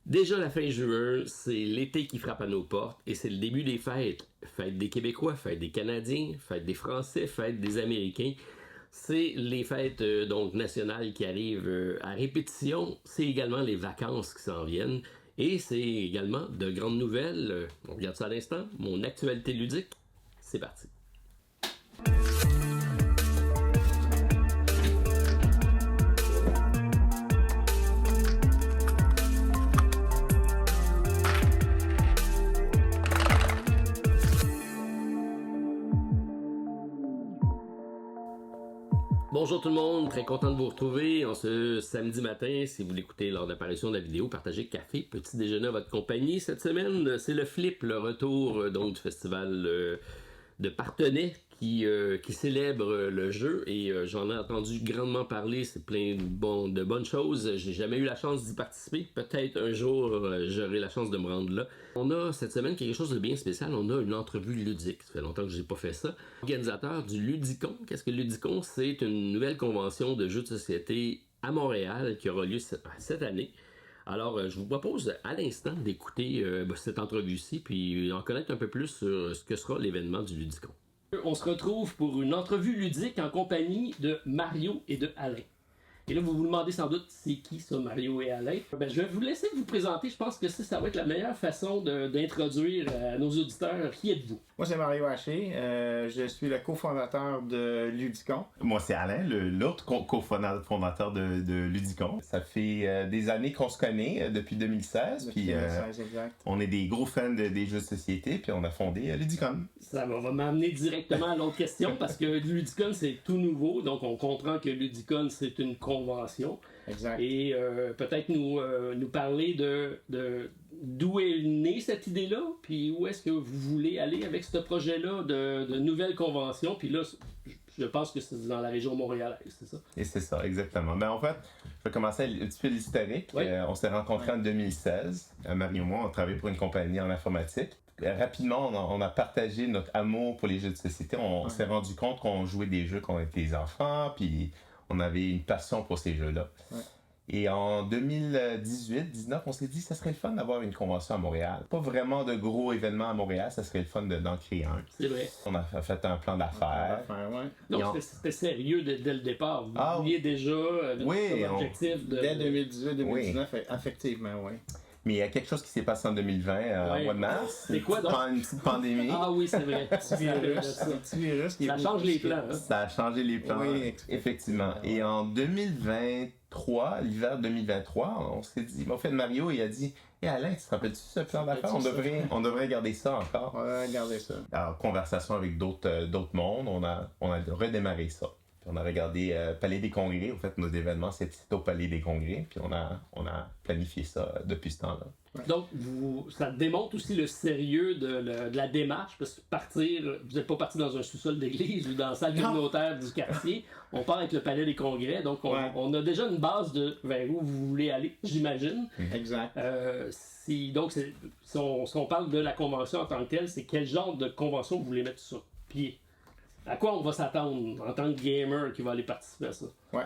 Déjà la fin juin, c'est l'été qui frappe à nos portes et c'est le début des fêtes. Fête des Québécois, fête des Canadiens, fête des Français, fête des Américains. C'est les fêtes donc nationales qui arrivent à répétition. C'est également les vacances qui s'en viennent. Et c'est également de grandes nouvelles. On regarde ça à l'instant. Mon actualité ludique, c'est parti. Bonjour tout le monde, très content de vous retrouver en ce samedi matin. Si vous l'écoutez lors de l'apparition de la vidéo, partagez café, petit déjeuner à votre compagnie. Cette semaine, c'est le Flip, le retour donc du festival de Parthenay qui célèbre le jeu et j'en ai entendu grandement parler. C'est plein de bonnes choses. J'ai jamais eu la chance d'y participer. Peut-être un jour j'aurai la chance de me rendre là. On a cette semaine quelque chose de bien spécial. On a une entrevue ludique. Ça fait longtemps que j'ai pas fait ça. Organisateur du Ludicon. Qu'est-ce que le Ludicon? C'est une nouvelle convention de jeux de société à Montréal qui aura lieu cette année. Alors, je vous propose à l'instant d'écouter cette entrevue-ci puis en connaître un peu plus sur ce que sera l'événement du Ludicon. On se retrouve pour une entrevue ludique en compagnie de Mario et de Alain. Et là, vous vous demandez sans doute c'est qui ça, Mario et Alain? Je vais vous laisser vous présenter. Je pense que ça va être la meilleure façon d'introduire à nos auditeurs. Qui êtes-vous? Moi, c'est Mario Haché. Je suis le cofondateur de Ludicon. Moi, c'est Alain, l'autre cofondateur de Ludicon. Ça fait des années qu'on se connaît, depuis 2016. Depuis 2016, exact. On est des gros fans des jeux de société, puis on a fondé Ludicon. Ça va m'amener directement à l'autre question, parce que Ludicon, c'est tout nouveau. Donc, on comprend que Ludicon, c'est une convention. Exact. Et peut-être nous parler d'où est née cette idée-là, puis où est-ce que vous voulez aller avec ce projet-là de nouvelle convention. Puis là, je pense que c'est dans la région montréalaise, c'est ça? Et c'est ça, exactement. En fait, je vais commencer un petit peu l'historique. Oui. On s'est rencontrés en 2016. Marie et moi, on travaillait pour une compagnie en informatique. Rapidement, on a partagé notre amour pour les jeux de société. On s'est rendu compte qu'on jouait des jeux quand on était des enfants, puis on avait une passion pour ces jeux-là. Ouais. Et en 2018-19, on s'est dit que ça serait le fun d'avoir une convention à Montréal. Pas vraiment de gros événements à Montréal, ça serait le fun d'en créer un. C'est vrai. On a fait un plan d'affaires. Donc c'était sérieux dès le départ. Vous vouliez déjà l'objectif de... Dès 2018-2019, oui. Effectivement, oui. Mais il y a quelque chose qui s'est passé en 2020, au mois de mars. C'est quoi donc? Une petite pandémie. Ah oui, c'est vrai. Petit virus. Ça change les plans. Hein? Ça a changé les plans, oui, effectivement. Et en 2023, l'hiver 2023, on s'est dit, en fait, Mario, il a dit, Alain, tu te rappelles-tu ce plan d'affaires? On devrait garder ça encore. On va garder ça. Alors, conversation avec d'autres mondes, on a redémarré ça. On a regardé Palais des Congrès. En fait, nos événements, c'était au Palais des Congrès. Puis on a planifié ça depuis ce temps-là. Donc, ça démontre aussi le sérieux de la démarche. Parce que vous n'êtes pas parti dans un sous-sol d'église ou dans la salle communautaire du quartier. On part avec le Palais des Congrès. Donc, on a déjà une base de vers où vous voulez aller, j'imagine. Exact. Donc, si on parle de la convention en tant que telle, c'est quel genre de convention vous voulez mettre sur pied? À quoi on va s'attendre en tant que gamer qui va aller participer à ça? Ouais.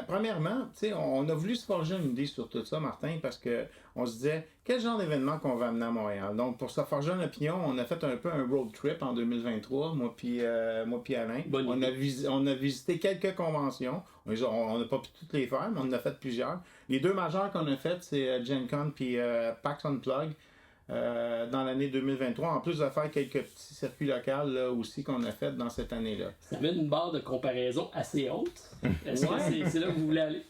Premièrement, on a voulu se forger une idée sur tout ça, Martin, parce que on se disait quel genre d'événement qu'on va amener à Montréal. Donc, pour se forger une opinion, on a fait un peu un road trip en 2023, moi puis Alain. On a visité quelques conventions. On n'a pas pu toutes les faire, mais on en a fait plusieurs. Les deux majeures qu'on a faites, c'est Gen Con puis PAX Unplug. Dans l'année 2023, en plus de faire quelques petits circuits locaux là, aussi qu'on a fait dans cette année-là. Ça met une barre de comparaison assez haute. Est-ce que c'est là que vous voulez aller?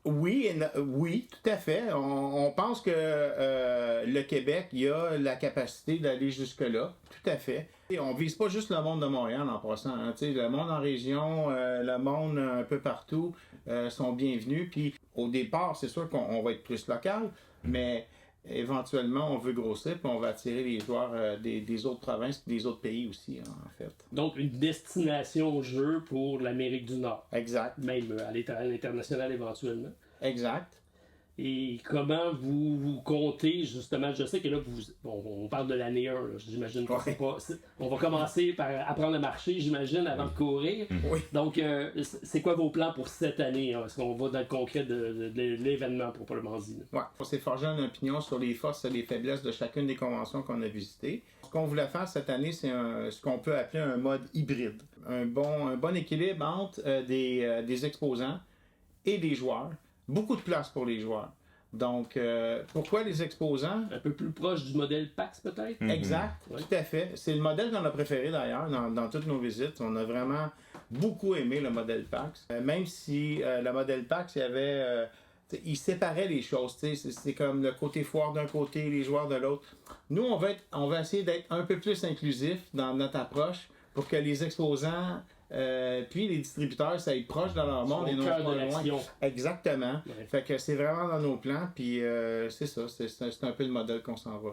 Oui, tout à fait. On pense que le Québec, il a la capacité d'aller jusque-là. Tout à fait. Et on vise pas juste le monde de Montréal en passant. Hein. Le monde en région, le monde un peu partout sont bienvenus. Puis au départ, c'est sûr qu'on va être plus local, mais éventuellement, on veut grossir puis on va attirer les joueurs des autres provinces et des autres pays aussi, en fait. Donc, une destination au jeu pour l'Amérique du Nord. Exact. Même à l'international éventuellement. Exact. Et comment vous comptez, justement, je sais que là, on parle de l'année 1, là, j'imagine que c'est pas... On va commencer par apprendre à marcher, j'imagine, avant de courir. Oui. Donc, c'est quoi vos plans pour cette année? Est-ce qu'on va dans le concret de l'événement, proprement dit? Ouais. On s'est forgé une opinion sur les forces et les faiblesses de chacune des conventions qu'on a visitées. Ce qu'on voulait faire cette année, c'est ce qu'on peut appeler un mode hybride. Un bon équilibre entre des exposants et des joueurs. Beaucoup de place pour les joueurs. Donc, pourquoi les exposants? Un peu plus proche du modèle PAX, peut-être? Exact, tout à fait. C'est le modèle qu'on a préféré d'ailleurs dans toutes nos visites. On a vraiment beaucoup aimé le modèle PAX. Même si le modèle PAX, il y avait... il séparait les choses. C'est comme le côté foire d'un côté, les joueurs de l'autre. Nous, on va essayer d'être un peu plus inclusif dans notre approche pour que les exposants... puis les distributeurs, ça aille proche dans leur monde et non pas loin. Exactement. Ouais. Fait que c'est vraiment dans nos plans, puis c'est ça, c'est un peu le modèle qu'on s'en va.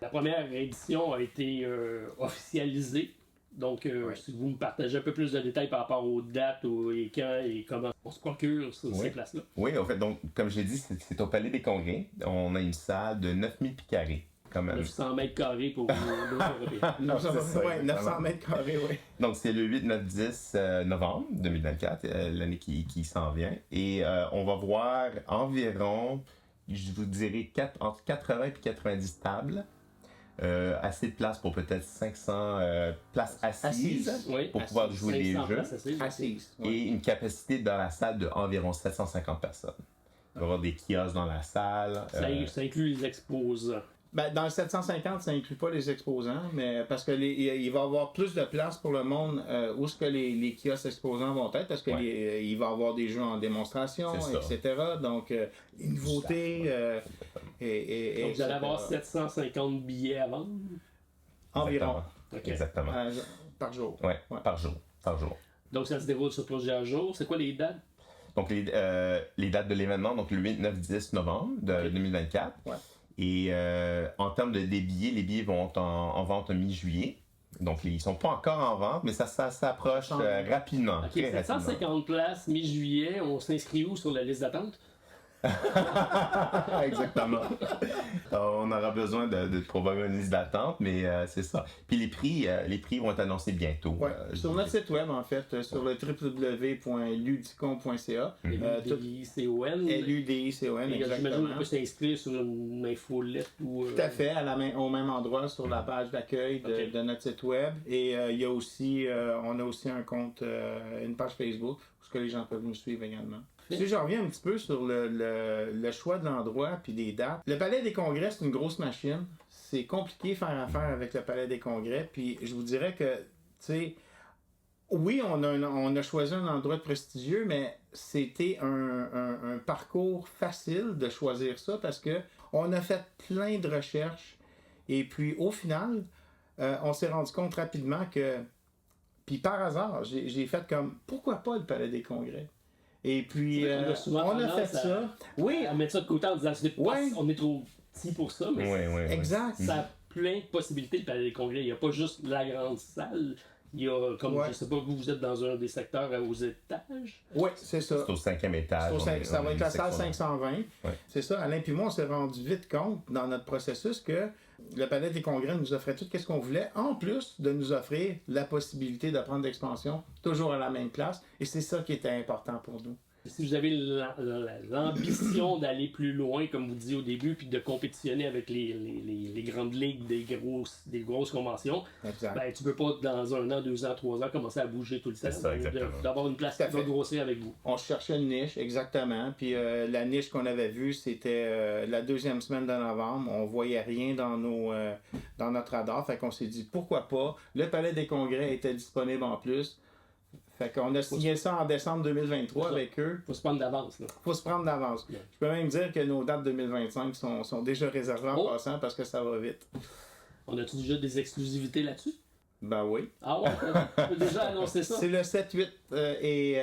La première édition a été officialisée. Donc, si vous me partagez un peu plus de détails par rapport aux dates, et quand et comment on se procure sur ces places-là. Oui, en fait, donc, comme j'ai dit, c'est au Palais des Congrès. On a une salle de 9000 pieds carrés. 900 mètres carrés pour les Européens. 900 mètres carrés, oui. Donc, c'est le 8, 9, 10 novembre 2024, l'année qui s'en vient. Et on va voir environ, je vous dirais, entre 80 et 90 tables. Assez de place pour peut-être 500 places assises pour pouvoir jouer les jeux. Assises. Et une capacité dans la salle d'environ 750 personnes. Il va y avoir des kiosques dans la salle. Ça inclut les exposants. Ben, dans le 750, ça inclut pas les exposants, mais parce que il va y avoir plus de place pour le monde où ce que les kiosques exposants vont être, parce que il va y avoir des jeux en démonstration, etc. Donc, les nouveautés. Donc, vous allez avoir 750 billets à vendre? Environ. Okay. Exactement. Par jour. Oui, par jour. Donc, ça se déroule sur plusieurs jours. C'est quoi les dates? Donc, les dates de l'événement, donc le 8, 9, 10 novembre 2024. Ouais. Et en termes des billets, les billets vont en vente mi-juillet. Donc, ils ne sont pas encore en vente, mais ça s'approche rapidement. OK, 750 places mi-juillet. On s'inscrit où sur la liste d'attente? Exactement. On aura besoin de probablement une liste d'attente, mais c'est ça. Puis les prix vont être annoncés bientôt. Ouais, sur notre site web, en fait, sur le www.ludicon.ca. LUDICON. LUDICON, exactement. J'imagine qu'on peut s'inscrire sur une infolette ou... Tout à fait, au même endroit, sur la page d'accueil de notre site web. Et il y a aussi, on a aussi un compte, une page Facebook, où les gens peuvent nous suivre également. Si je reviens un petit peu sur le choix de l'endroit puis des dates. Le Palais des Congrès, c'est une grosse machine. C'est compliqué de faire affaire avec le Palais des Congrès. Puis je vous dirais que, tu sais, oui, on a choisi un endroit prestigieux, mais c'était un parcours facile de choisir ça parce que on a fait plein de recherches. Et puis, au final, on s'est rendu compte rapidement que, puis par hasard, j'ai fait comme, pourquoi pas le Palais des Congrès? Et puis, on a fait ça. Oui. On met ça de côté en disant on est trop petit pour ça, mais exact. Ça a plein de possibilités le Palais des Congrès. Il n'y a pas juste la grande salle. Il y a, comme je sais pas, vous êtes dans un des secteurs aux étages. Oui, c'est ça. C'est au 5e étage. Ça va être la salle 520. C'est ça. Alain puis moi, on s'est rendu vite compte dans notre processus que le Palais des Congrès nous offrait tout ce qu'on voulait, en plus de nous offrir la possibilité de prendre l'expansion toujours à la même place. Et c'est ça qui était important pour nous. Si vous avez l'ambition d'aller plus loin, comme vous disiez au début, puis de compétitionner avec les grandes ligues des grosses conventions, ben, tu ne peux pas, dans 1 an, 2 ans, 3 ans, commencer à bouger tout le temps. D'avoir une place qui va grossir avec vous. On cherchait une niche, exactement. Puis la niche qu'on avait vue, c'était la 2e semaine de novembre. On voyait rien dans notre radar. Fait qu'on s'est dit, pourquoi pas? Le Palais des Congrès était disponible en plus. Fait qu'on a signé ça en décembre 2023 avec eux. Faut se prendre d'avance. Faut se prendre d'avance. Yeah. Je peux même dire que nos dates 2025 sont déjà réservées en passant parce que ça va vite. On a-tu déjà des exclusivités là-dessus? Ben oui. Ah ouais, on peut déjà annoncer ça? C'est le 7-8 et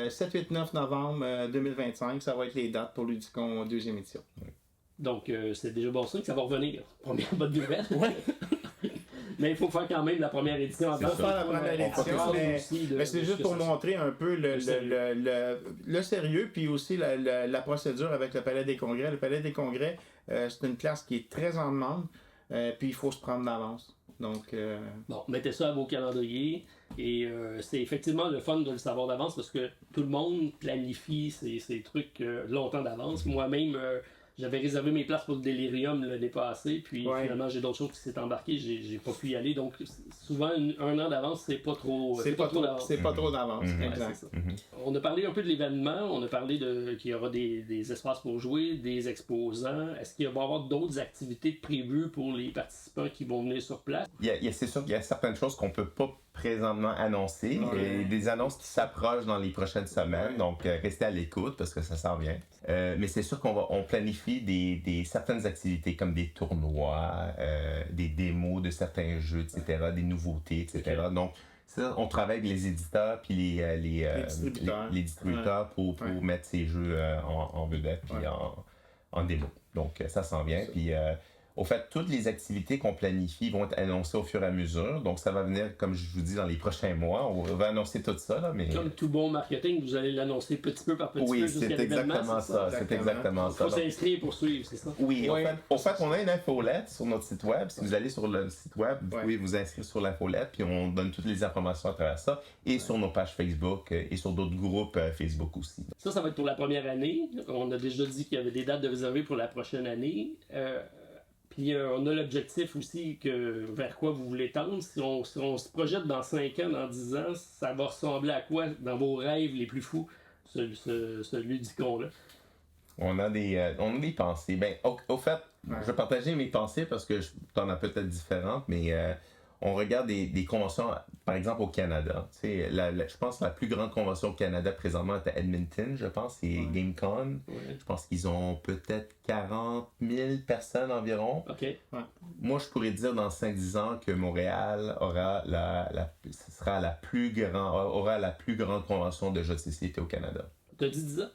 7-8-9 novembre 2025. Ça va être les dates pour Ludicon 2e édition. Donc, c'est déjà bon signe que ça va revenir. Première bonne nouvelle. Ouais. Mais il faut faire quand même la première édition. Il faut faire la première édition, mais c'est juste pour montrer un peu le sérieux, puis aussi la procédure avec le Palais des Congrès. Le Palais des Congrès, c'est une place qui est très en demande, puis il faut se prendre d'avance. Donc, bon, mettez ça à vos calendriers. Et c'est effectivement le fun de le savoir d'avance parce que tout le monde planifie ces trucs longtemps d'avance. Moi-même, j'avais réservé mes places pour le Delirium l'année passée, puis finalement j'ai d'autres choses qui s'est embarqué, j'ai pas pu y aller. Donc souvent un an d'avance, c'est pas trop. C'est pas trop d'avance. Exact. On a parlé un peu de l'événement, on a parlé qu'il y aura des espaces pour jouer, des exposants. Est-ce qu'il va y avoir d'autres activités prévues pour les participants qui vont venir sur place? C'est sûr qu'il y a certaines choses qu'on peut pas présentement annoncer. Et des annonces qui s'approchent dans les prochaines semaines, donc restez à l'écoute parce que ça s'en vient. Mais c'est sûr qu'on planifie certaines activités comme des tournois, des démos de certains jeux, etc., des nouveautés, etc. Donc ça, on travaille avec les éditeurs puis les distributeurs pour mettre ces jeux en vedette puis en démo. Donc ça s'en vient. Puis au fait, toutes les activités qu'on planifie vont être annoncées au fur et à mesure. Donc, ça va venir, comme je vous dis, dans les prochains mois. On va annoncer tout ça. Là, mais... Comme tout bon marketing, vous allez l'annoncer petit peu par petit peu jusqu'à l'événement. Oui, c'est exactement ça. Il faut s'inscrire pour suivre, c'est ça? Oui, au fait, on a une infolette sur notre site web. Si vous allez sur le site web, vous pouvez vous inscrire sur l'infolette, puis on donne toutes les informations à travers ça, et sur nos pages Facebook, et sur d'autres groupes Facebook aussi. Ça va être pour la première année. On a déjà dit qu'il y avait des dates de réservées pour la prochaine année. Puis on a l'objectif aussi vers quoi vous voulez tendre. Si on se projette dans 5 ans, dans 10 ans, ça va ressembler à quoi dans vos rêves les plus fous, ce Ludicon-là? On a des pensées. Ben, au fait, je vais partager mes pensées parce que t'en as peut-être différentes, mais on regarde des conventions, par exemple au Canada. Je pense que la plus grande convention au Canada présentement est à Edmonton, je pense, c'est GameCon. Je pense qu'ils ont peut-être 40 000 personnes environ. Moi, je pourrais dire dans 5-10 ans que Montréal aura la plus grande convention de jeux de société au Canada. T'as dit 10 ans?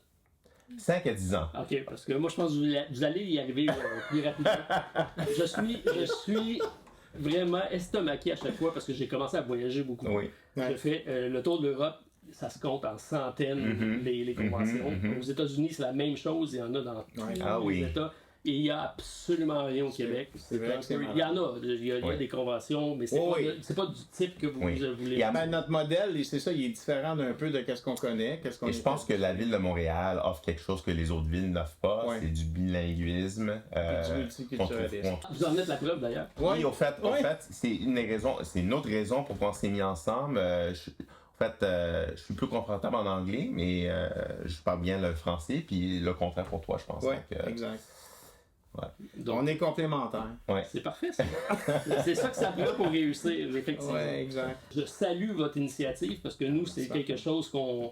5 à 10 ans. OK, parce que moi, je pense que vous allez y arriver plus rapidement. Je suis vraiment estomaqué à chaque fois parce que j'ai commencé à voyager beaucoup. J'ai fait le tour de l'Europe, ça se compte en centaines, les conventions. Aux États-Unis, c'est la même chose, il y en a dans tous les États. Et il n'y a absolument rien au Québec. Il y en a, il y a des conventions, mais c'est pas du type que vous voulez. Notre modèle, c'est ça, il est différent d'un peu de ce qu'on connaît. Et je pense que la ville de Montréal offre quelque chose que les autres villes n'offrent pas. C'est du bilinguisme. Du multiculturalisme. Vous en êtes la preuve d'ailleurs. Oui, au fait, c'est une autre raison pour qu'on s'est mis ensemble. Je suis plus confortable en anglais, mais je parle bien le français, puis le contraire pour toi, je pense. Oui, exact. Donc, on est complémentaires. C'est parfait, ça. C'est ça que ça prend pour réussir, effectivement. Exact. Je salue votre initiative parce que nous, c'est quelque chose qu'on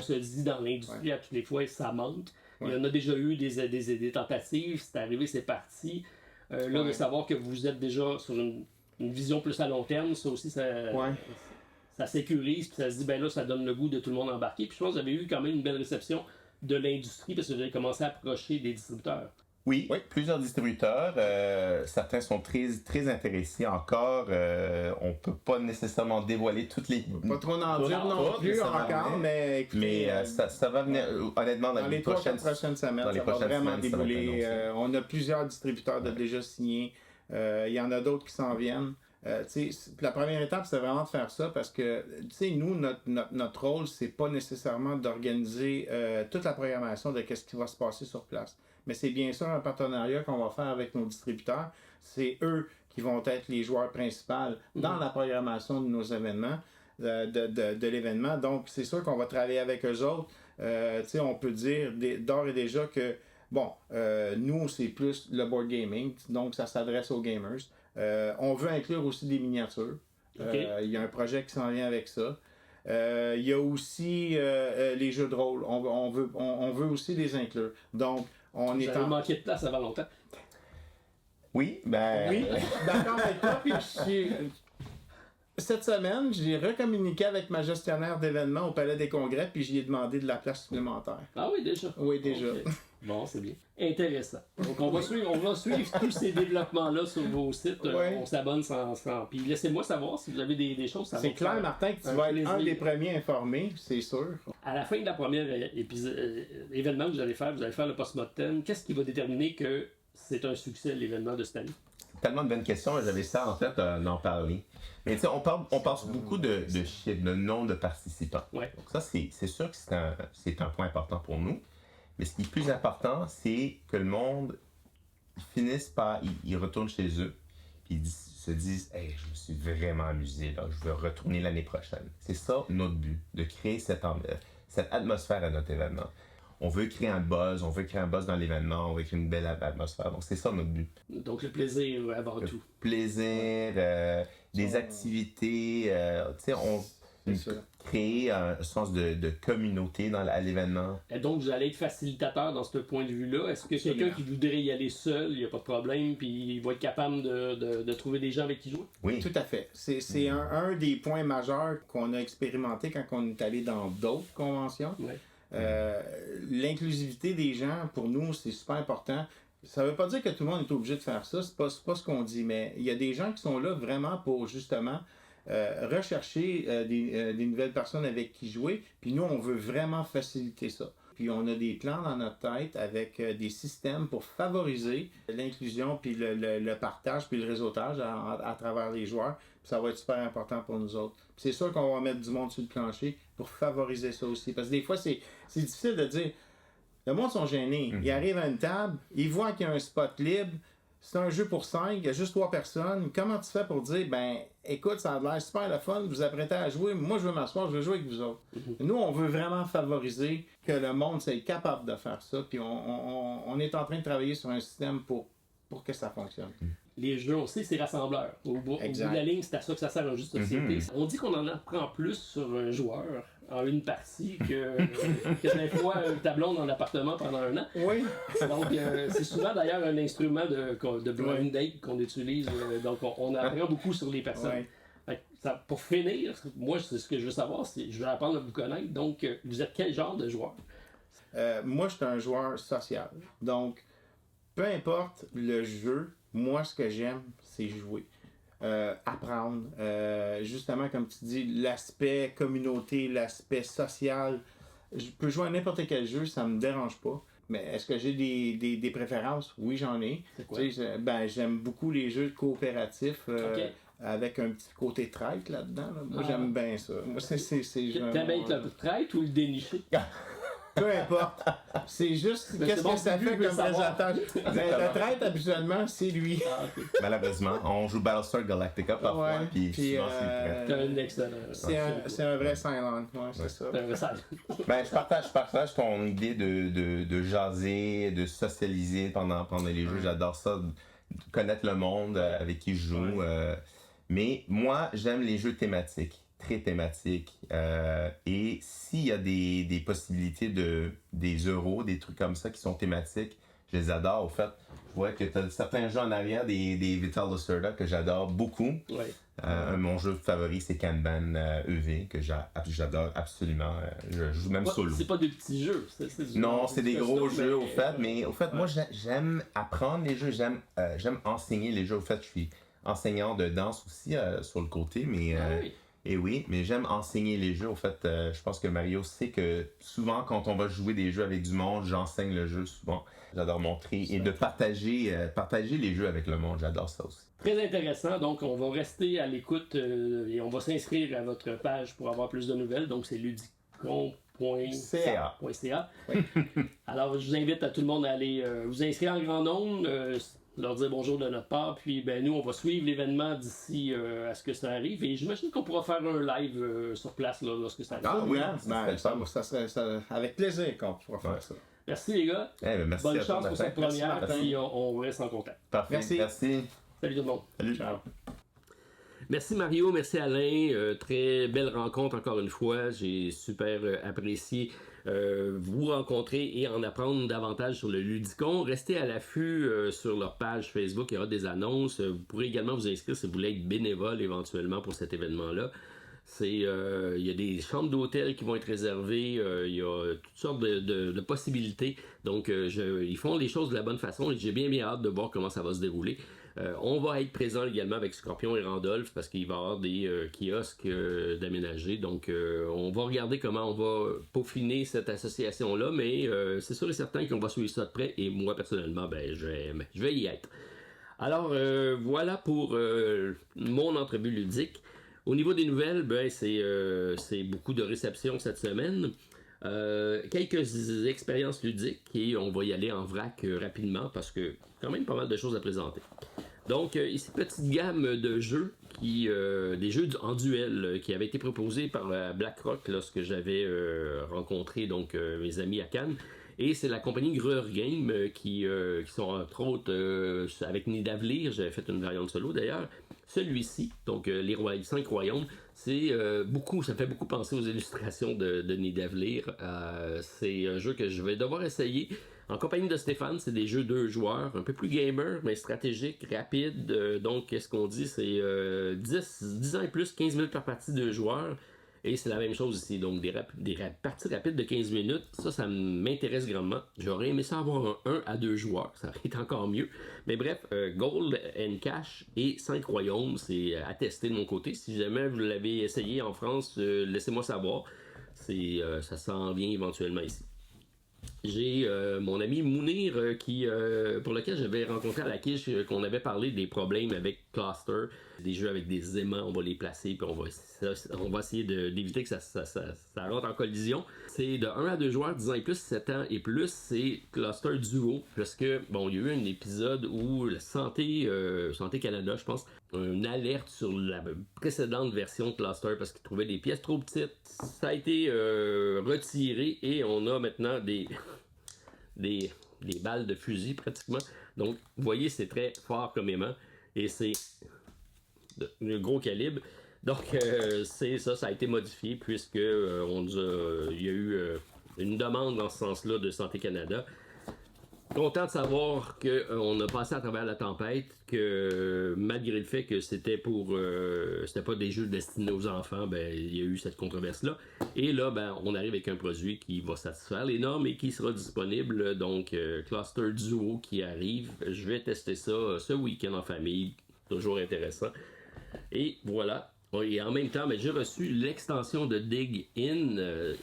se dit dans l'industrie à toutes les fois et ça manque. Il y en a déjà eu des tentatives, c'est arrivé, c'est parti. Là, de savoir que vous êtes déjà sur une vision plus à long terme, ça aussi, ça sécurise, puis ça se dit, ben là, ça donne le goût de tout le monde embarquer. Puis je pense que vous avez eu quand même une belle réception de l'industrie parce que vous avez commencé à approcher des distributeurs. Oui, plusieurs distributeurs. Certains sont très, très intéressés encore. On peut pas nécessairement dévoiler toutes les... Pas trop en dire non plus encore, mais ça va venir, honnêtement, dans les prochaines semaines. Ça va vraiment débouler. On a plusieurs distributeurs déjà signés. Il y en a d'autres qui s'en viennent. La première étape, c'est vraiment de faire ça parce que, nous, notre rôle, c'est pas nécessairement d'organiser toute la programmation de ce qui va se passer sur place. Mais c'est bien sûr un partenariat qu'on va faire avec nos distributeurs. C'est eux qui vont être les joueurs principaux dans la programmation de nos événements, de l'événement. Donc, c'est sûr qu'on va travailler avec eux autres. On peut dire d'ores et déjà que, nous, c'est plus le board gaming, donc ça s'adresse aux gamers. On veut inclure aussi des miniatures. Il y a un projet qui s'en vient avec ça. Il y a aussi les jeux de rôle. On veut aussi les inclure. Donc, vous avez manqué de place avant longtemps. Oui, Oui, d'accord avec toi. Puis Cette semaine, j'ai recommuniqué avec ma gestionnaire d'événements au Palais des Congrès, puis j'y ai demandé de la place supplémentaire. Ah oui, déjà? Oui, déjà. Okay. Bon, c'est bien. Intéressant. Donc, on va suivre tous ces développements-là sur vos sites. Ouais. On s'abonne sans... Puis laissez-moi savoir si vous avez des choses. Ça C'est clair, Martin, que tu vas être un des premiers informés, c'est sûr. À la fin de la première événement que vous allez faire le Postmodern. Qu'est-ce qui va déterminer que c'est un succès, l'événement de cette année? Tellement de bonnes questions, j'avais ça en fait d'en parler. Mais tu sais, on parle beaucoup de chiffres, de nombre de participants. Ouais. Donc ça, c'est sûr que c'est un point important pour nous. Mais ce qui est plus important, c'est que le monde finisse par, ils retournent chez eux, puis ils se disent, hey, je me suis vraiment amusé, là, je veux retourner l'année prochaine. C'est ça notre but, de créer cette atmosphère à notre événement. On veut créer un buzz dans l'événement, on veut créer une belle atmosphère. Donc, c'est ça notre but. Donc, le plaisir avant tout. Plaisir, des activités, tu sais, créer un sens de communauté à l'événement. Et donc, vous allez être facilitateur dans ce point de vue-là. Est-ce que quelqu'un qui voudrait y aller seul, il n'y a pas de problème, puis il va être capable de trouver des gens avec qui jouer? Oui. Tout à fait. C'est un des points majeurs qu'on a expérimenté quand on est allé dans d'autres conventions. Ouais. L'inclusivité des gens, pour nous, c'est super important. Ça ne veut pas dire que tout le monde est obligé de faire ça, c'est pas ce qu'on dit, mais il y a des gens qui sont là vraiment pour justement rechercher des nouvelles personnes avec qui jouer, puis nous, on veut vraiment faciliter ça. Puis on a des plans dans notre tête avec des systèmes pour favoriser l'inclusion, puis le partage, puis le réseautage à travers les joueurs. Puis ça va être super important pour nous autres. Puis c'est sûr qu'on va mettre du monde sur le plancher pour favoriser ça aussi. Parce que des fois, c'est difficile de dire, le monde sont gênés. Ils arrivent à une table, ils voient qu'il y a un spot libre, c'est un jeu pour 5, il y a juste 3 personnes. Comment tu fais pour dire, ben, écoute, ça a l'air super le fun, vous apprêtez à jouer, moi je veux m'asseoir, je veux jouer avec vous autres. Nous, on veut vraiment favoriser que le monde soit capable de faire ça, puis on est en train de travailler sur un système pour que ça fonctionne. Les jeux, on sait, c'est rassembleur. Au bout de la ligne, c'est à ça que ça sert un jeu de société. On dit qu'on en apprend plus sur un joueur en une partie que des fois un tableau dans l'appartement pendant un an. Oui. Donc, c'est souvent d'ailleurs un instrument de blind date qu'on utilise. Donc, on apprend beaucoup sur les personnes. Ouais. Pour finir, moi, c'est ce que je veux savoir, je veux apprendre à vous connaître. Donc, vous êtes quel genre de joueur? Moi, je suis un joueur social. Donc, peu importe le jeu, moi, ce que j'aime, c'est jouer. Apprendre. Justement, comme tu dis, l'aspect communauté, l'aspect social. Je peux jouer à n'importe quel jeu, ça me dérange pas. Mais est-ce que j'ai des préférences? Oui, j'en ai. C'est quoi? J'aime beaucoup les jeux coopératifs. Avec un petit côté traite là-dedans. Là. Moi, j'aime bien ça. Moi, t'aimes bien le traite ou le déniché? Peu importe. C'est juste qu'est-ce que ça fait comme présentage. Le traite, habituellement, c'est lui. Ah, okay. Malheureusement, on joue Battlestar Galactica parfois, puis souvent c'est t'as un excellent. C'est un vrai Cylon. Ouais, c'est ça. C'est un vrai Cylon. Ben, je partage ton idée de jaser, de socialiser pendant les jeux. J'adore ça, connaître le monde avec qui je joue. Mais moi, j'aime les jeux thématiques. Très thématique. Et s'il y a des possibilités des euros, des trucs comme ça qui sont thématiques, je les adore. Au fait, je vois que tu as certains jeux en arrière, des Vital Lacerda que j'adore beaucoup. Ouais. Mon jeu favori, c'est Kanban EV, que j'adore absolument. Je joue même solo. C'est pas des petits jeux. Non, c'est des gros jeux, au fait. Mais au fait, moi, j'aime apprendre les jeux. J'aime enseigner les jeux. Au fait, je suis enseignant de danse aussi sur le côté, mais... Et oui, mais j'aime enseigner les jeux. Au fait, je pense que Mario sait que souvent, quand on va jouer des jeux avec du monde, j'enseigne le jeu souvent. J'adore montrer et de partager les jeux avec le monde. J'adore ça aussi. Très intéressant. Donc, on va rester à l'écoute et on va s'inscrire à votre page pour avoir plus de nouvelles. Donc, c'est ludicon.ca. Oui. Alors, je vous invite à tout le monde à aller vous inscrire en grand nombre. Leur dire bonjour de notre part, puis ben nous on va suivre l'événement d'ici à ce que ça arrive, et j'imagine qu'on pourra faire un live sur place là, lorsque ça arrive. Ah oui, ça serait avec plaisir qu'on pourra faire ça. Merci les gars, merci bonne chance pour cette première, puis on reste en contact. Parfait, merci. Salut tout le monde. Salut. Ciao. Merci Mario, merci Alain, très belle rencontre encore une fois, j'ai super apprécié vous rencontrer et en apprendre davantage sur le Ludicon. Restez à l'affût sur leur page Facebook, il y aura des annonces. Vous pourrez également vous inscrire si vous voulez être bénévole éventuellement pour cet événement-là. Il y a des chambres d'hôtel qui vont être réservées, il y a toutes sortes de possibilités. Donc, ils font les choses de la bonne façon et j'ai bien hâte de voir comment ça va se dérouler. On va être présent également avec Scorpion et Randolph parce qu'il va y avoir des kiosques d'aménager. Donc, on va regarder comment on va peaufiner cette association-là, mais c'est sûr et certain qu'on va suivre ça de près et moi, personnellement, je vais y être. Alors, voilà pour mon entrevue ludique. Au niveau des nouvelles, c'est beaucoup de réception cette semaine. Quelques expériences ludiques et on va y aller en vrac rapidement parce que quand même pas mal de choses à présenter. Donc ici petite gamme de jeux des jeux en duel qui avaient été proposés par BlackRock lorsque j'avais rencontré donc mes amis à Cannes. Et c'est la compagnie Greur Game qui sont entre autres avec Nidavellir, j'avais fait une variante solo d'ailleurs. Celui-ci, donc les 5 royaumes, ça me fait beaucoup penser aux illustrations de Nidavellir. C'est un jeu que je vais devoir essayer en compagnie de Stéphane. C'est des jeux 2 joueurs, un peu plus gamer, mais stratégique, rapide. Donc, qu'est-ce qu'on dit? C'est 10 ans et plus, 15 minutes par partie 2 joueurs. Et c'est la même chose ici, donc des parties rapides de 15 minutes, ça m'intéresse grandement. J'aurais aimé ça avoir un 1 à 2 joueurs, ça aurait été encore mieux. Mais bref, Gold and Cash et 5 royaumes, c'est à tester de mon côté. Si jamais vous l'avez essayé en France, laissez-moi savoir. Ça s'en vient éventuellement ici. J'ai mon ami Mounir pour lequel j'avais rencontré à la quiche qu'on avait parlé des problèmes avec Cluster, des jeux avec des aimants, on va les placer puis on va essayer d'éviter que ça rentre en collision. C'est de 1 à 2 joueurs, 10 ans et plus, 7 ans et plus, c'est Cluster Duo parce que bon, il y a eu un épisode où la Santé Canada, je pense, une alerte sur la précédente version de Cluster parce qu'ils trouvaient des pièces trop petites. Ça a été retiré et on a maintenant des balles de fusil pratiquement. Donc, vous voyez, c'est très fort comme aimant et c'est de gros calibre. Donc, ça a été modifié puisque il y a eu une demande dans ce sens-là de Santé Canada. Content de savoir qu'on a passé à travers la tempête, que malgré le fait que c'était pas des jeux destinés aux enfants, il y a eu cette controverse-là. Et là, on arrive avec un produit qui va satisfaire les normes et qui sera disponible. Donc, Cluster Duo qui arrive. Je vais tester ça ce week-end en famille. Toujours intéressant. Et voilà. Et en même temps, j'ai reçu l'extension de Dig In,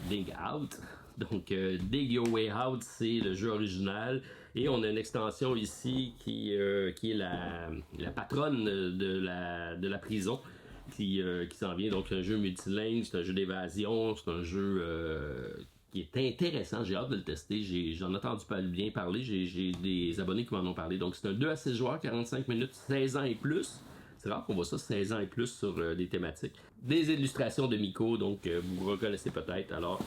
Dig Out. Donc, Dig Your Way Out, c'est le jeu original. Et on a une extension ici qui est la patronne de la prison qui s'en vient. Donc, c'est un jeu multilingue, c'est un jeu d'évasion, c'est un jeu qui est intéressant. J'ai hâte de le tester. J'en ai entendu bien parler. J'ai des abonnés qui m'en ont parlé. Donc, c'est un 2 à 6 joueurs, 45 minutes, 16 ans et plus. C'est rare qu'on voit ça, 16 ans et plus sur des thématiques. Des illustrations de Miko, donc vous reconnaissez peut-être. Alors,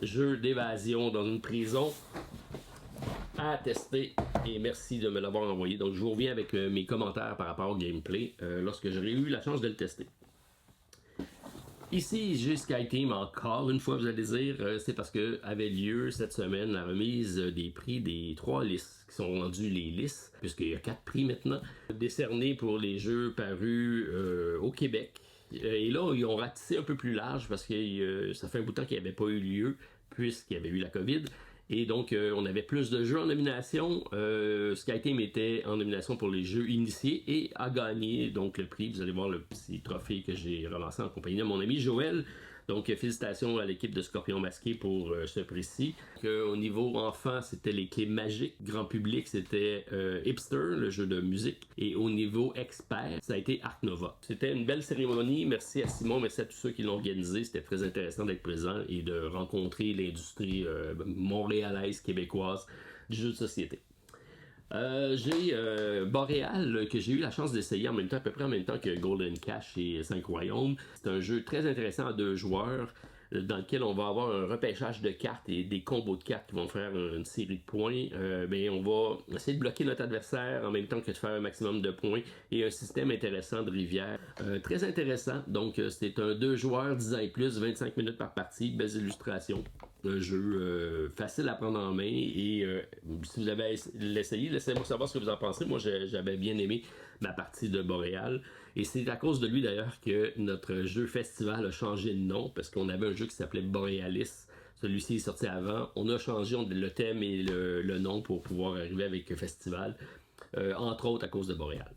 jeu d'évasion dans une prison à tester et merci de me l'avoir envoyé. Donc je vous reviens avec mes commentaires par rapport au gameplay lorsque j'aurai eu la chance de le tester. Ici, j'ai SkyTeam encore une fois, vous allez dire, c'est parce que avait lieu cette semaine la remise des prix des 3 listes qui sont rendus les listes, puisqu'il y a 4 prix maintenant, décernés pour les jeux parus au Québec. Et là, ils ont ratissé un peu plus large parce que ça fait un bout de temps qu'il n'y avait pas eu lieu, puisqu'il y avait eu la COVID. Et donc, on avait plus de jeux en nomination. SkyTeam était en nomination pour les jeux initiés et a gagné donc le prix. Vous allez voir le petit trophée que j'ai relancé en compagnie de mon ami Joël. Donc, félicitations à l'équipe de Scorpion Masqué pour ce prix-ci. Au niveau enfant, c'était les clés magiques. Grand public, c'était Hipster, le jeu de musique. Et au niveau expert, ça a été Arc Nova. C'était une belle cérémonie. Merci à Simon, merci à tous ceux qui l'ont organisé. C'était très intéressant d'être présent et de rencontrer l'industrie montréalaise, québécoise du jeu de société. J'ai Boréal que j'ai eu la chance d'essayer à peu près en même temps que Golden Cash et 5 Royaumes. C'est un jeu très intéressant à 2 joueurs dans lequel on va avoir un repêchage de cartes et des combos de cartes qui vont faire une série de points. On va essayer de bloquer notre adversaire en même temps que de faire un maximum de points et un système intéressant de rivière. Très intéressant. Donc c'est un 2 joueurs, 10 ans et plus, 25 minutes par partie, belles illustrations. Un jeu facile à prendre en main et si vous avez l'essayé, laissez-moi savoir ce que vous en pensez. Moi, j'avais bien aimé ma partie de Boréal et c'est à cause de lui d'ailleurs que notre jeu festival a changé de nom parce qu'on avait un jeu qui s'appelait Borealis. Celui-ci est sorti avant. On a changé le thème et le nom pour pouvoir arriver avec festival, entre autres à cause de Boréal.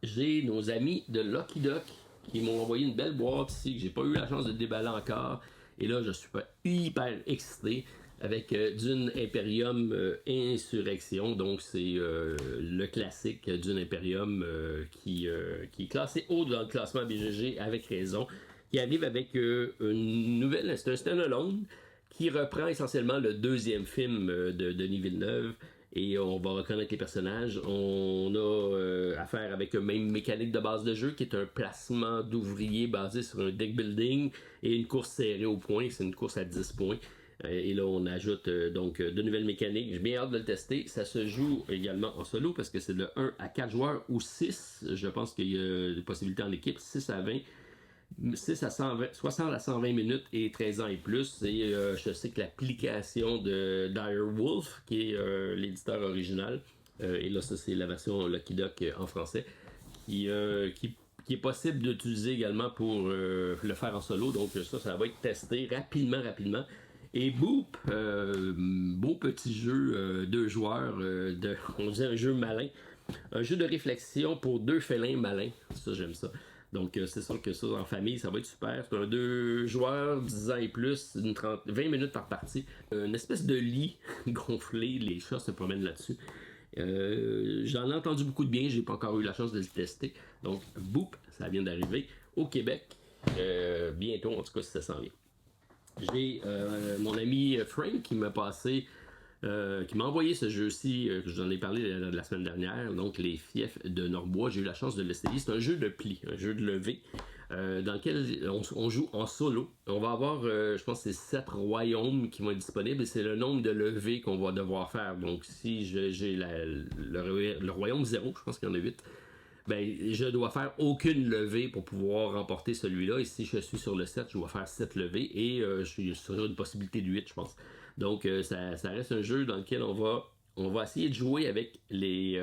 J'ai nos amis de Lucky Duck qui m'ont envoyé une belle boîte ici que j'ai pas eu la chance de déballer encore. Et là, je suis pas hyper excité avec Dune Imperium Insurrection. Donc, c'est le classique Dune Imperium qui est classé haut dans le classement BGG avec raison. Qui arrive avec une nouvelle, c'est un stand-alone qui reprend essentiellement le deuxième film de Denis Villeneuve. Et on va reconnaître les personnages. On a affaire avec une même mécanique de base de jeu qui est un placement d'ouvriers basé sur un deck building et une course serrée au point. C'est une course à 10 points. Et là, on ajoute donc de nouvelles mécaniques. J'ai bien hâte de le tester. Ça se joue également en solo parce que c'est de 1 à 4 joueurs ou 6. Je pense qu'il y a des possibilités en équipe. 6 à 20. 6 à 120, 60 à 120 minutes et 13 ans et plus. Et je sais que l'application de Dire Wolf, qui est l'éditeur original, et là, ça c'est la version Lucky Duck en français, qui est possible d'utiliser également pour le faire en solo. Donc ça va être testé rapidement. Et Boop, beau petit jeu 2 joueurs, on dirait un jeu malin. Un jeu de réflexion pour 2 félins malins. Ça, j'aime ça. Donc, c'est sûr que ça, en famille, ça va être super. C'est un 2 joueurs, 10 ans et plus, 20 minutes par partie. Une espèce de lit gonflé, les chats se promènent là-dessus. J'en ai entendu beaucoup de bien, j'ai pas encore eu la chance de le tester. Donc, Boop, ça vient d'arriver au Québec. Bientôt, en tout cas, si ça s'en vient. J'ai mon ami Frank qui m'a envoyé ce jeu-ci, que j'en ai parlé la semaine dernière, donc les fiefs de Norbois. J'ai eu la chance de l'essayer. C'est un jeu de pli, un jeu de levée, dans lequel on joue en solo. On va avoir, je pense, c'est 7 royaumes qui vont être disponibles et c'est le nombre de levées qu'on va devoir faire. Donc, si j'ai le royaume 0, je pense qu'il y en a 8, ben, je dois faire aucune levée pour pouvoir remporter celui-là. Et si je suis sur le 7, je dois faire 7 levées et je suis sur une possibilité de 8, je pense. Donc, ça reste un jeu dans lequel on va essayer de jouer avec les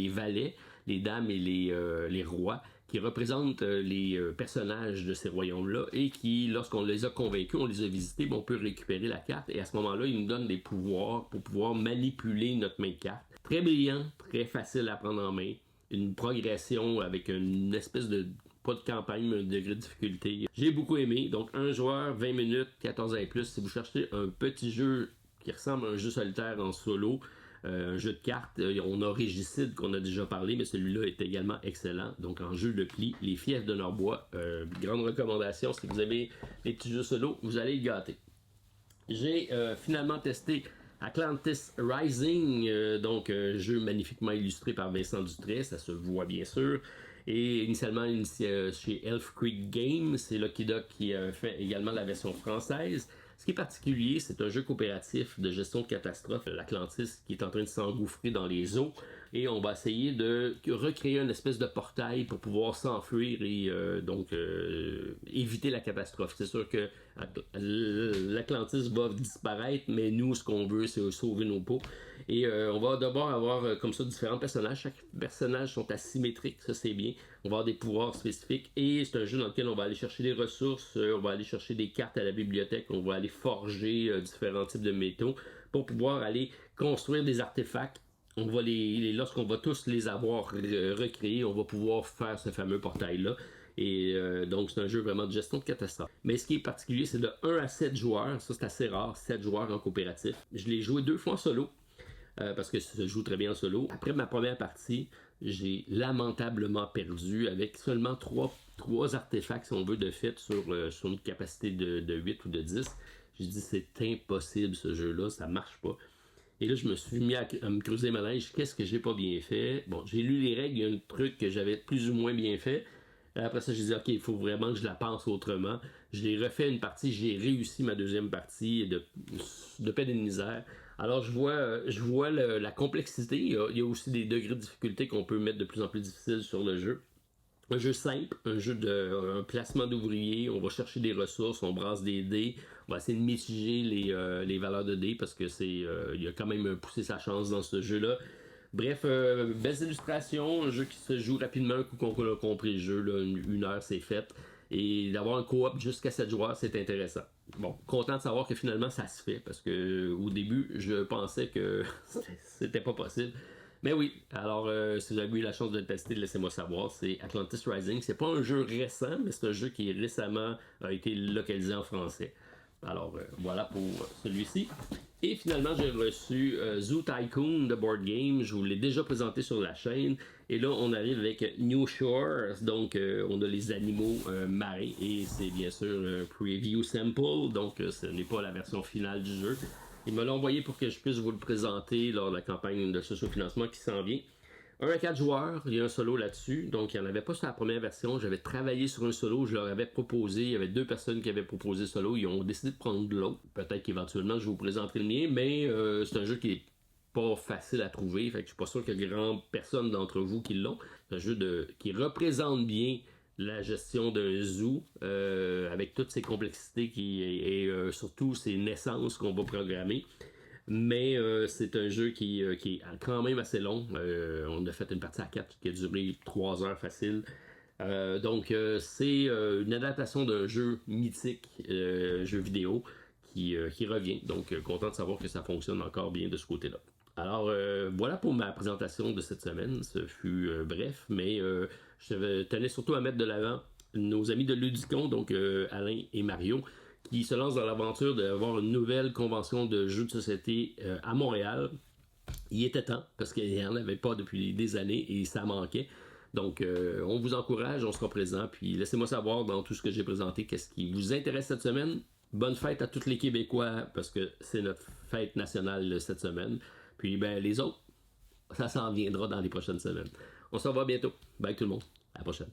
valets, les dames et les rois qui représentent les personnages de ces royaumes-là et qui, lorsqu'on les a convaincus, on les a visités, ben, on peut récupérer la carte et à ce moment-là, ils nous donnent des pouvoirs pour pouvoir manipuler notre main de carte. Très brillant, très facile à prendre en main. Une progression avec une espèce de, pas de campagne, mais un degré de difficulté. J'ai beaucoup aimé. Donc, un joueur, 20 minutes, 14 ans et plus. Si vous cherchez un petit jeu qui ressemble à un jeu solitaire en solo, un jeu de cartes, on a Régicide qu'on a déjà parlé, mais celui-là est également excellent. Donc, en jeu de pli, les fiefs de Norbois. Grande recommandation. Si vous aimez les petits jeux solo, vous allez le gâter. J'ai finalement testé Atlantis Rising, donc un jeu magnifiquement illustré par Vincent Dutray, ça se voit bien sûr. Et initialement chez Elf Creek Games, c'est Lucky Duck qui a fait également la version française. Ce qui est particulier, c'est un jeu coopératif de gestion de catastrophe, l'Atlantis qui est en train de s'engouffrer dans les eaux. Et on va essayer de recréer une espèce de portail pour pouvoir s'enfuir et éviter la catastrophe. C'est sûr que l'Atlantis va disparaître, mais nous, ce qu'on veut, c'est sauver nos peaux. Et on va d'abord avoir comme ça différents personnages. Chaque personnage sont asymétriques, ça c'est bien. On va avoir des pouvoirs spécifiques et c'est un jeu dans lequel on va aller chercher des ressources, on va aller chercher des cartes à la bibliothèque, on va aller forger différents types de métaux pour pouvoir aller construire des artefacts. On va lorsqu'on va tous les avoir recréés, on va pouvoir faire ce fameux portail-là. Et donc, c'est un jeu vraiment de gestion de catastrophe. Mais ce qui est particulier, c'est de 1 à 7 joueurs. Ça, c'est assez rare, 7 joueurs en coopératif. Je l'ai joué 2 fois en solo, parce que ça joue très bien en solo. Après ma première partie, j'ai lamentablement perdu avec seulement 3 artefacts, si on veut, de fait, sur une capacité de 8 ou de 10. J'ai dit, c'est impossible ce jeu-là, ça marche pas. Et là, je me suis mis à me creuser ma linge. Qu'est-ce que j'ai pas bien fait? Bon, j'ai lu les règles, il y a un truc que j'avais plus ou moins bien fait. Après ça, j'ai dit, OK, il faut vraiment que je la pense autrement. Je l'ai refait une partie, j'ai réussi ma deuxième partie de peine et de misère. Alors, je vois la complexité. Il y a aussi des degrés de difficulté qu'on peut mettre de plus en plus difficiles sur le jeu. Un jeu simple, un jeu de un placement d'ouvriers, on va chercher des ressources, on brasse des dés, on va essayer de mitiger les valeurs de dés parce que il y a quand même poussé sa chance dans ce jeu-là. Bref, belles illustrations, un jeu qui se joue rapidement, un coup qu'on a compris le jeu, là, une heure c'est fait. Et d'avoir un co-op jusqu'à 7 joueurs, c'est intéressant. Bon, content de savoir que finalement ça se fait, parce que au début, je pensais que c'était pas possible. Mais oui, alors si vous avez eu la chance de le tester, laissez-moi savoir. C'est Atlantis Rising. C'est pas un jeu récent, mais c'est un jeu qui récemment a été localisé en français. Alors voilà pour celui-ci. Et finalement, j'ai reçu Zoo Tycoon de Board Game. Je vous l'ai déjà présenté sur la chaîne. Et là, on arrive avec New Shores. Donc, on a les animaux marins. Et c'est bien sûr un preview sample. Donc, ce n'est pas la version finale du jeu. Il me l'a envoyé pour que je puisse vous le présenter lors de la campagne de sociofinancement qui s'en vient. 1 à 4 joueurs, il y a un solo là-dessus, donc il n'y en avait pas sur la première version. J'avais travaillé sur un solo, je leur avais proposé, il y avait 2 personnes qui avaient proposé solo, ils ont décidé de prendre de l'autre. Peut-être qu'éventuellement je vous présenterai le mien, mais c'est un jeu qui est pas facile à trouver, fait que je suis pas sûr qu'il y a grand personne d'entre vous qui l'ont. C'est un jeu qui représente bien la gestion d'un zoo avec toutes ses complexités et surtout ses naissances qu'on va programmer. Mais c'est un jeu qui est quand même assez long. On a fait une partie à 4 qui a duré 3 heures facile. Donc c'est une adaptation d'un jeu mythique, jeu vidéo, qui revient. Donc content de savoir que ça fonctionne encore bien de ce côté-là. Alors voilà pour ma présentation de cette semaine. Ce fut bref, mais je tenais surtout à mettre de l'avant nos amis de Ludicon, donc Alain et Mario, qui se lancent dans l'aventure d'avoir une nouvelle convention de jeux de société à Montréal. Il était temps, parce qu'il n'y en avait pas depuis des années et ça manquait. Donc, on vous encourage, on sera présent, puis laissez-moi savoir dans tout ce que j'ai présenté, qu'est-ce qui vous intéresse cette semaine. Bonne fête à tous les Québécois, parce que c'est notre fête nationale cette semaine. Puis, ben, les autres, ça s'en viendra dans les prochaines semaines. On se revoit bientôt. Bye tout le monde. À la prochaine.